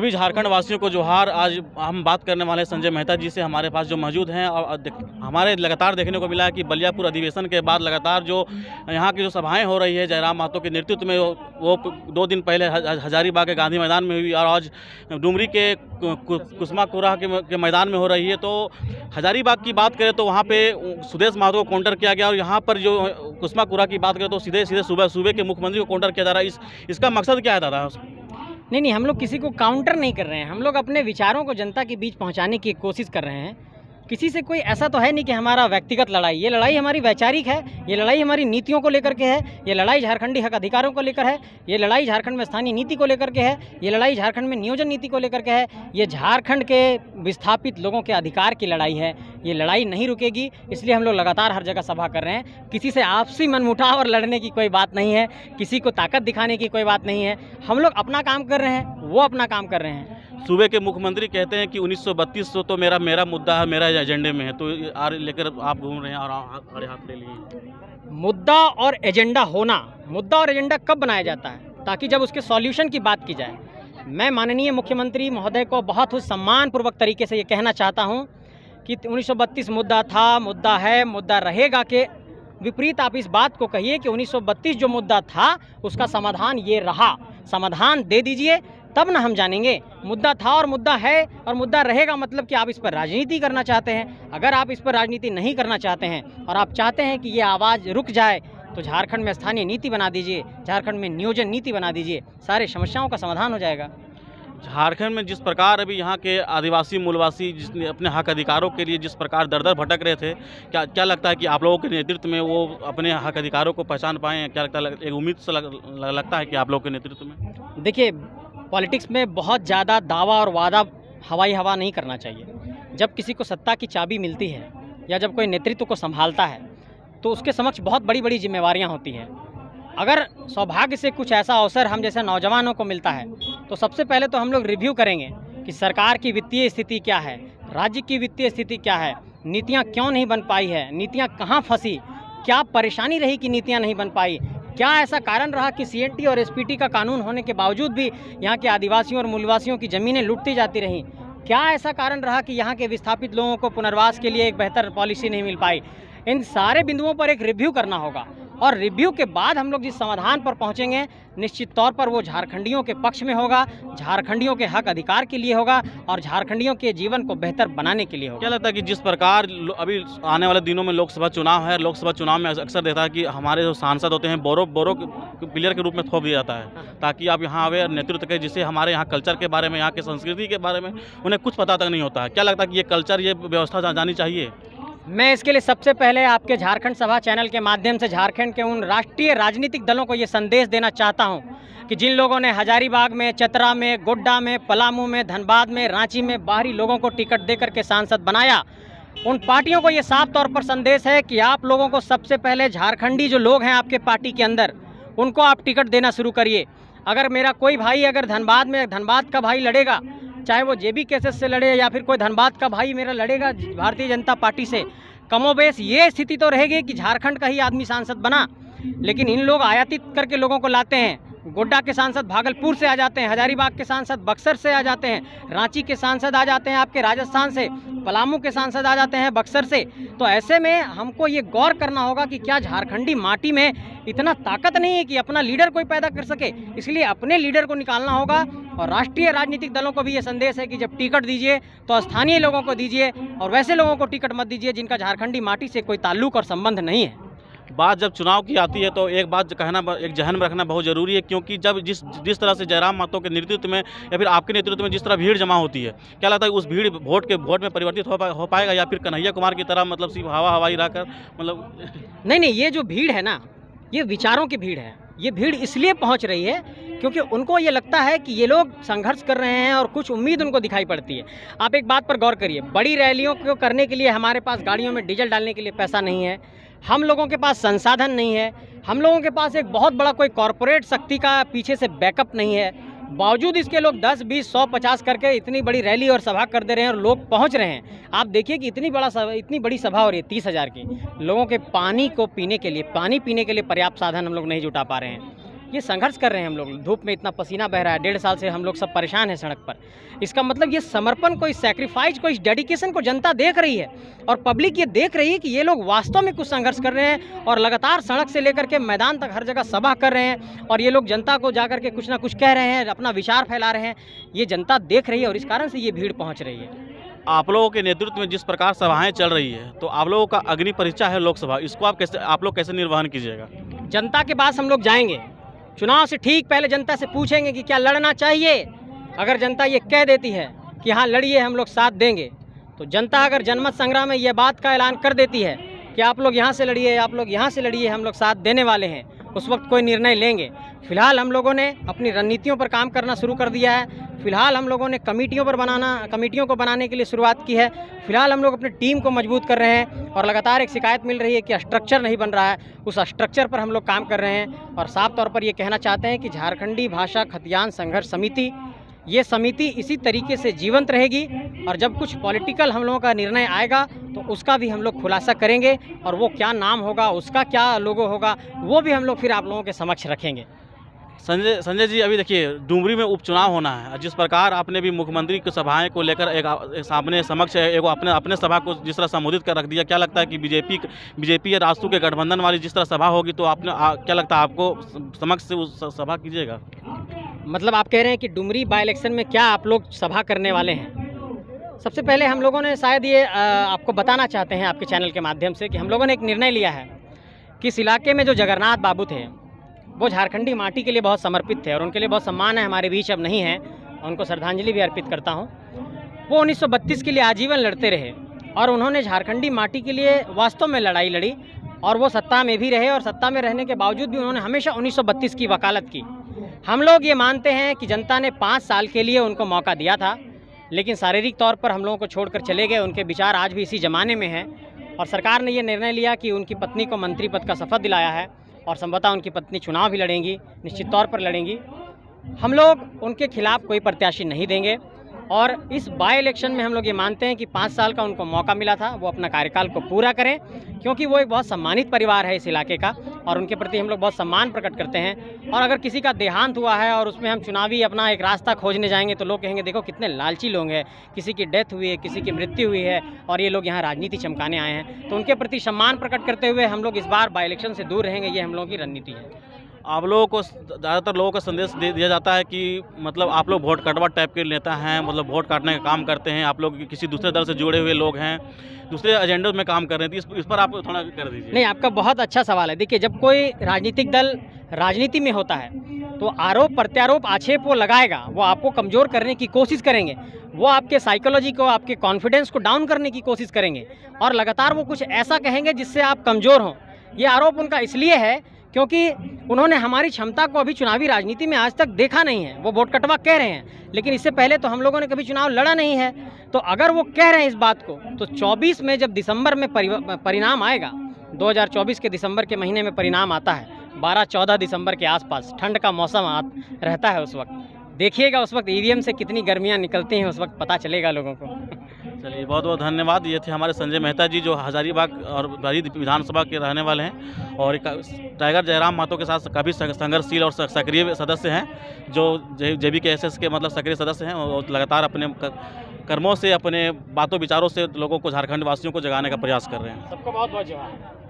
सभी झारखंड वासियों को जोहार। आज हम बात करने वाले हैं संजय मेहता जी से, हमारे पास जो मौजूद हैं। और हमारे लगातार देखने को मिला है कि बलियापुर अधिवेशन के बाद लगातार जो यहाँ की जो सभाएं हो रही है जयराम महतो के नेतृत्व में, वो 2 दिन पहले हजारीबाग के गांधी मैदान में हुई और आज डुमरी के कुसमा कुराह के मैदान में हो रही है। तो हजारीबाग की बात करें तो वहाँ पे सुदेश महतो को काउंटर किया गया, और यहाँ पर जो कुसमा कुराह की बात करें तो सीधे सूबे के मुख्यमंत्री को काउंटर किया जा रहा है। इसका मकसद क्या है दादा? नहीं, हम लोग किसी को काउंटर नहीं कर रहे हैं। हम लोग अपने विचारों को जनता के बीच पहुंचाने की कोशिश कर रहे हैं। किसी से कोई ऐसा तो है नहीं कि हमारा व्यक्तिगत लड़ाई, ये लड़ाई हमारी वैचारिक है, ये लड़ाई हमारी नीतियों को लेकर के है, ये लड़ाई झारखंडी हक अधिकारों को लेकर है, ये लड़ाई झारखंड में स्थानीय नीति को लेकर के है, ये लड़ाई झारखंड में नियोजन नीति को लेकर के है, ये झारखंड के विस्थापित लोगों के अधिकार की लड़ाई है। ये लड़ाई नहीं रुकेगी, इसलिए हम लोग लगातार हर जगह सभा कर रहे हैं। किसी से आपसी मनमुटाव और लड़ने की कोई बात नहीं है, किसी को ताकत दिखाने की कोई बात नहीं है। हम लोग अपना काम कर रहे हैं, वो अपना काम कर रहे हैं। सूबे के मुख्यमंत्री कहते हैं कि 1932 तो मेरा मुद्दा है, मेरा एजेंडे में है, तो लेकर आप घूम रहे हैं और आड़े हाथ ले लिए। मुद्दा और एजेंडा होना, मुद्दा और एजेंडा कब बनाया जाता है? ताकि जब उसके सॉल्यूशन की बात की जाए। मैं माननीय मुख्यमंत्री महोदय को बहुत ही सम्मानपूर्वक तरीके से ये कहना चाहता हूँ कि 1932 मुद्दा था, मुद्दा है, मुद्दा रहेगा के विपरीत आप इस बात को कहिए कि 1932 जो मुद्दा था उसका समाधान ये रहा। समाधान दे दीजिए, तब ना हम जानेंगे मुद्दा था और मुद्दा है और मुद्दा रहेगा मतलब कि आप इस पर राजनीति करना चाहते हैं। अगर आप इस पर राजनीति नहीं करना चाहते हैं और आप चाहते हैं कि ये आवाज़ रुक जाए, तो झारखंड में स्थानीय नीति बना दीजिए, झारखंड में नियोजन नीति बना दीजिए, सारे समस्याओं का समाधान हो जाएगा। झारखंड में जिस प्रकार अभी यहाँ के आदिवासी मूलवासी जिसने अपने हक अधिकारों के लिए जिस प्रकार दर दर भटक रहे थे, क्या लगता है कि आप लोगों के नेतृत्व में वो अपने हक अधिकारों को पहचान पाएँ? क्या लगता है, एक उम्मीद से लगता है कि आप लोगों के नेतृत्व में? देखिए, पॉलिटिक्स में बहुत ज़्यादा दावा और वादा हवाई हवा नहीं करना चाहिए। जब किसी को सत्ता की चाबी मिलती है या जब कोई नेतृत्व को संभालता है तो उसके समक्ष बहुत बड़ी बड़ी जिम्मेवारियां होती हैं। अगर सौभाग्य से कुछ ऐसा अवसर हम जैसे नौजवानों को मिलता है तो सबसे पहले तो हम लोग रिव्यू करेंगे कि सरकार की वित्तीय स्थिति क्या है, राज्य की वित्तीय स्थिति क्या है, नीतियाँ क्यों नहीं बन पाई है, नीतियाँ कहाँ फंसी, क्या परेशानी रही कि नीतियाँ नहीं बन पाई, क्या ऐसा कारण रहा कि सीएनटी और एसपीटी का कानून होने के बावजूद भी यहाँ के आदिवासियों और मूलवासियों की ज़मीनें लूटती जाती रहीं, क्या ऐसा कारण रहा कि यहाँ के विस्थापित लोगों को पुनर्वास के लिए एक बेहतर पॉलिसी नहीं मिल पाई। इन सारे बिंदुओं पर एक रिव्यू करना होगा और रिव्यू के बाद हम लोग जिस समाधान पर पहुँचेंगे निश्चित तौर पर वो झारखंडियों के पक्ष में होगा, झारखंडियों के हक अधिकार के लिए होगा और झारखंडियों के जीवन को बेहतर बनाने के लिए होगा। क्या लगता है कि जिस प्रकार अभी आने वाले दिनों में लोकसभा चुनाव है, लोकसभा चुनाव में अक्सर देखता है कि हमारे जो सांसद होते हैं बोरो प्लेयर के रूप में थोप दिया जाता है ताकि आप यहाँ आवे नेतृत्व के, जिससे हमारे यहाँ कल्चर के बारे में, यहाँ के संस्कृति के बारे में उन्हें कुछ पता तक नहीं होता है। क्या लगता है कि ये कल्चर, ये व्यवस्था जानी चाहिए? मैं इसके लिए सबसे पहले आपके झारखंड सभा चैनल के माध्यम से झारखंड के उन राष्ट्रीय राजनीतिक दलों को ये संदेश देना चाहता हूँ कि जिन लोगों ने हजारीबाग में, चतरा में, गोड्डा में, पलामू में, धनबाद में, रांची में बाहरी लोगों को टिकट देकर के सांसद बनाया, उन पार्टियों को ये साफ तौर पर संदेश है कि आप लोगों को सबसे पहले झारखंडी जो लोग हैं आपके पार्टी के अंदर, उनको आप टिकट देना शुरू करिए। अगर मेरा कोई भाई अगर धनबाद में, धनबाद का भाई लड़ेगा, चाहे वो जेबी केसेस से लड़े या फिर कोई धनबाद का भाई मेरा लड़ेगा भारतीय जनता पार्टी से, कमोबेश ये स्थिति तो रहेगी कि झारखंड का ही आदमी सांसद बना। लेकिन इन लोग आयातित करके लोगों को लाते हैं। गोड्डा के सांसद भागलपुर से आ जाते हैं, हजारीबाग के सांसद बक्सर से आ जाते हैं, रांची के सांसद आ जाते हैं आपके राजस्थान से, पलामू के सांसद आ जाते हैं बक्सर से। तो ऐसे में हमको ये गौर करना होगा कि क्या झारखंडी माटी में इतना ताकत नहीं है कि अपना लीडर कोई पैदा कर सके। इसलिए अपने लीडर को निकालना होगा और राष्ट्रीय राजनीतिक दलों को भी ये संदेश है कि जब टिकट दीजिए तो स्थानीय लोगों को दीजिए और वैसे लोगों को टिकट मत दीजिए जिनका झारखंडी माटी से कोई ताल्लुक और संबंध नहीं है। बात जब चुनाव की आती है तो एक बात कहना, एक जहन में रखना बहुत ज़रूरी है, क्योंकि जब जिस तरह से जयराम महतो के नेतृत्व में या फिर आपके नेतृत्व में जिस तरह भीड़ जमा होती है, क्या लगता है उस भीड़ वोट में परिवर्तित हो पाएगा या फिर कन्हैया कुमार की तरह मतलब सिर्फ हवाई रहकर मतलब? नहीं, ये जो भीड़ है ना, ये विचारों की भीड़ है। ये भीड़ इसलिए पहुंच रही है क्योंकि उनको ये लगता है कि ये लोग संघर्ष कर रहे हैं और कुछ उम्मीद उनको दिखाई पड़ती है। आप एक बात पर गौर करिए, बड़ी रैलियों को करने के लिए हमारे पास गाड़ियों में डीजल डालने के लिए पैसा नहीं है, हम लोगों के पास संसाधन नहीं है, हम लोगों के पास एक बहुत बड़ा कोई कॉरपोरेट शक्ति का पीछे से बैकअप नहीं है। बावजूद इसके लोग 10, 20, 100, 50 करके इतनी बड़ी रैली और सभा कर दे रहे हैं और लोग पहुंच रहे हैं। आप देखिए कि इतनी बड़ी सभा हो रही है 30,000 की। लोगों के पानी पीने के लिए पर्याप्त साधन हम लोग नहीं जुटा पा रहे हैं। ये संघर्ष कर रहे हैं हम लोग, धूप में इतना पसीना बह रहा है, 1.5 साल से हम लोग सब परेशान हैं सड़क पर। इसका मतलब ये समर्पण को, इस सैक्रिफाइस को, इस डेडिकेशन को जनता देख रही है और पब्लिक ये देख रही है कि ये लोग वास्तव में कुछ संघर्ष कर रहे हैं और लगातार सड़क से लेकर के मैदान तक हर जगह सभा कर रहे हैं और ये लोग जनता को जाकर के कुछ ना कुछ कह रहे हैं, अपना विचार फैला रहे हैं। ये जनता देख रही है और इस कारण से ये भीड़ पहुँच रही है। आप लोगों के नेतृत्व में जिस प्रकार सभाएं चल रही है, तो आप लोगों का अग्नि परीक्षा है लोकसभा, इसको आप लोग कैसे निर्वहन कीजिएगा? जनता के पास हम लोग जाएंगे, चुनाव से ठीक पहले जनता से पूछेंगे कि क्या लड़ना चाहिए। अगर जनता ये कह देती है कि हाँ लड़िए, हम लोग साथ देंगे, तो जनता अगर जनमत संग्रह में ये बात का ऐलान कर देती है कि आप लोग यहाँ से लड़िए, आप लोग यहाँ से लड़िए, हम लोग साथ देने वाले हैं, उस वक्त कोई निर्णय लेंगे। फिलहाल हम लोगों ने अपनी रणनीतियों पर काम करना शुरू कर दिया है। फिलहाल हम लोगों ने कमेटियों को बनाने के लिए शुरुआत की है। फिलहाल हम लोग अपनी टीम को मजबूत कर रहे हैं और लगातार एक शिकायत मिल रही है कि स्ट्रक्चर नहीं बन रहा है, उस स्ट्रक्चर पर हम लोग काम कर रहे हैं और साफ तौर पर ये कहना चाहते हैं कि झारखंडी भाषा खतियान संघर्ष समिति, ये समिति इसी तरीके से जीवंत रहेगी और जब कुछ पॉलिटिकल हम लोगों का निर्णय आएगा तो उसका भी हम लोग खुलासा करेंगे और वो क्या नाम होगा, उसका क्या लोगो होगा, वो भी हम लोग फिर आप लोगों के समक्ष रखेंगे। संजय जी, अभी देखिए डुमरी में उपचुनाव होना है, जिस प्रकार आपने भी मुख्यमंत्री की सभाएं को लेकर एक सामने समक्ष एक अपने सभा को जिस तरह संबोधित कर रख दिया, क्या लगता है कि बीजेपी या राजसू के गठबंधन वाली जिस तरह सभा होगी, तो आपने क्या लगता है आपको समक्ष से उस सभा कीजिएगा? मतलब आप कह रहे हैं कि डुमरी बाई इलेक्शन में क्या आप लोग सभा करने वाले हैं? सबसे पहले हम लोगों ने शायद ये आपको बताना चाहते हैं आपके चैनल के माध्यम से कि हम लोगों ने एक निर्णय लिया है कि इस इलाके में जो जगन्नाथ बाबू थे वो झारखंडी माटी के लिए बहुत समर्पित थे और उनके लिए बहुत सम्मान है, हमारे बीच अब नहीं है, उनको श्रद्धांजलि भी अर्पित करता हूँ। वो 1932 के लिए आजीवन लड़ते रहे और उन्होंने झारखंडी माटी के लिए वास्तव में लड़ाई लड़ी और वो सत्ता में भी रहे और सत्ता में रहने के बावजूद भी उन्होंने हमेशा 1932 की वकालत की। हम लोग ये मानते हैं कि जनता ने 5 साल के लिए उनको मौका दिया था, लेकिन शारीरिक तौर पर हम लोगों को छोड़कर चले गए। उनके विचार आज भी इसी ज़माने में हैं और सरकार ने ये निर्णय लिया कि उनकी पत्नी को मंत्री पद का शपथ दिलाया है और संभवतः उनकी पत्नी चुनाव भी लड़ेंगी, निश्चित तौर पर लड़ेंगी। हम लोग उनके खिलाफ कोई प्रत्याशी नहीं देंगे और इस बाई इलेक्शन में हम लोग ये मानते हैं कि 5 साल का उनको मौका मिला था, वो अपना कार्यकाल को पूरा करें, क्योंकि वो एक बहुत सम्मानित परिवार है इस इलाके का और उनके प्रति हम लोग बहुत सम्मान प्रकट करते हैं। और अगर किसी का देहांत हुआ है और उसमें हम चुनावी अपना एक रास्ता खोजने जाएंगे तो लोग कहेंगे देखो कितने लालची लोग हैं, किसी की डेथ हुई है, किसी की मृत्यु हुई है और ये लोग यहाँ राजनीति चमकाने आए हैं। तो उनके प्रति सम्मान प्रकट करते हुए हम लोग इस बार बाई इलेक्शन से दूर रहेंगे, ये हम लोगों की रणनीति है। आप लोगों को ज़्यादातर लोगों का संदेश दे दिया जाता है कि मतलब आप लोग वोट कटवा टाइप के नेता हैं, मतलब वोट काटने का काम करते हैं, आप लोग किसी दूसरे दल से जुड़े हुए लोग हैं, दूसरे एजेंडों में काम कर रहे हैं, इस पर आप थोड़ा कर दीजिए। नहीं, आपका बहुत अच्छा सवाल है। देखिए, जब कोई राजनीतिक दल राजनीति में होता है तो आरोप प्रत्यारोप आक्षेप वो लगाएगा, वो आपको कमज़ोर करने की कोशिश करेंगे, वो आपके साइकोलॉजी को, आपके कॉन्फिडेंस को डाउन करने की कोशिश करेंगे और लगातार वो कुछ ऐसा कहेंगे जिससे आप कमज़ोर हों। ये आरोप उनका इसलिए है क्योंकि उन्होंने हमारी क्षमता को अभी चुनावी राजनीति में आज तक देखा नहीं है। वो वोट कटवा कह रहे हैं, लेकिन इससे पहले तो हम लोगों ने कभी चुनाव लड़ा नहीं है। तो अगर वो कह रहे हैं इस बात को, तो 24 में जब दिसंबर में परिणाम आएगा, 2024 के दिसंबर के महीने में परिणाम आता है, 12-14 दिसंबर के आसपास ठंड का मौसम रहता है, उस वक्त देखिएगा, उस वक्त ईवीएम से कितनी गर्मियाँ निकलती हैं, उस वक्त पता चलेगा लोगों को। चलिए, बहुत बहुत धन्यवाद। ये थे हमारे संजय मेहता जी, जो हजारीबाग और बरीद विधानसभा के रहने वाले हैं और टाइगर जयराम महतो के साथ काफ़ी संघर्षशील और सक्रिय सदस्य हैं, जो JBKSS के मतलब सक्रिय सदस्य हैं और लगातार अपने कर्मों से, अपने बातों विचारों से लोगों को, झारखंड वासियों को जगाने का प्रयास कर रहे हैं। सबको बहुत बहुत जवाब।